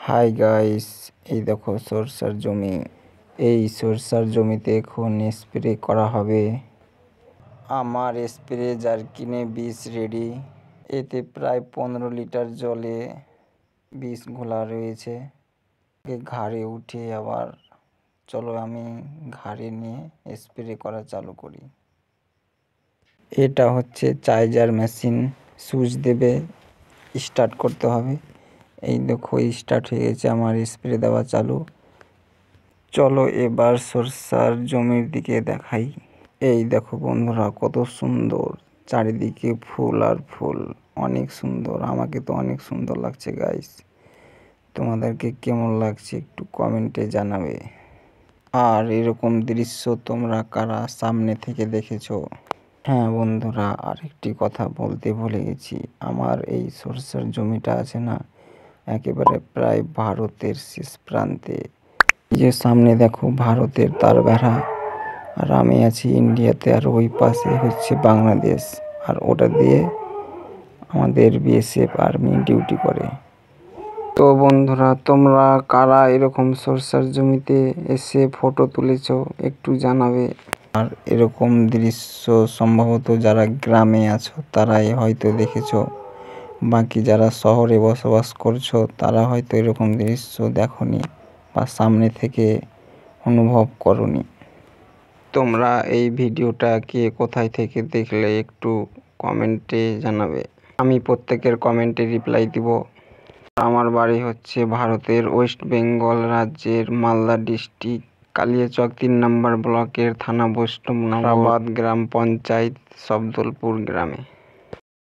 Hi guys, এই দেখো সরষার জমি। এই সরষার জমিতে এখন স্প্রে করা হবে। আমার স্প্রে জারকিনে বিষ রেডি। এতে প্রায় 15 লিটার জলে বিষ ঘোলা রয়েছে। ঘাড়ে উঠে আবার চলো আমি ঘাড়ে নিয়ে স্প্রে করা চালু করি। এটা হচ্ছে চার্জার মেশিন। সুইচ দেবে, স্টার্ট করতে হবে। এই দেখো স্টার্ট হয়ে গেছে, আমার স্প্রে দেওয়া চালু। চলো এবার সরষার জমির দিকে দেখাই। এই দেখো বন্ধুরা, কত সুন্দর চারিদিকে ফুল আর ফুল, অনেক সুন্দর। আমাকে তো অনেক সুন্দর লাগছে গাইস। তোমাদেরকে কেমন লাগছে একটু কমেন্টে জানাবে। আর এরকম দৃশ্য তোমরা কারা সামনে থেকে দেখেছো? হ্যাঁ বন্ধুরা, আরেকটি কথা বলতে ভুলে গেছি। আমার এই সরষার জমিটা আছে না, একেবারে প্রায় ভারতের শেষ প্রান্তে। যে সামনে দেখো ভারতের তার বেড়া, আর আমি আছি ইন্ডিয়াতে, আর ওই পাশে হচ্ছে বাংলাদেশ। আর ওটা দিয়ে আমাদের বিএসএফ আর্মি ডিউটি করে। তো বন্ধুরা, তোমরা কারা এরকম সরষার জমিতে এসে ফটো তুলেছো একটু জানাবে। আর এরকম দৃশ্য সম্ভবত যারা গ্রামে আছো তারাই হয়তো দেখেছো, বাকি যারা শহরে বসবাস করছো তারা হয়তো এরকম দৃশ্য দেখোনি বা সামনে থেকে অনুভব করোনি। তোমরা এই ভিডিওটা কে কোথায় থেকে দেখলে একটু কমেন্টে জানাবে। আমি প্রত্যেকের কমেন্টে রিপ্লাই দিব। আমার বাড়ি হচ্ছে ভারতের ওয়েস্ট বেঙ্গল রাজ্যের মালদা ডিস্ট্রিক্ট, কালিয়াচক 3 নম্বর ব্লকের থানা বৈষ্ণবনগর গ্রাম পঞ্চায়েত, সবদলপুর গ্রামে।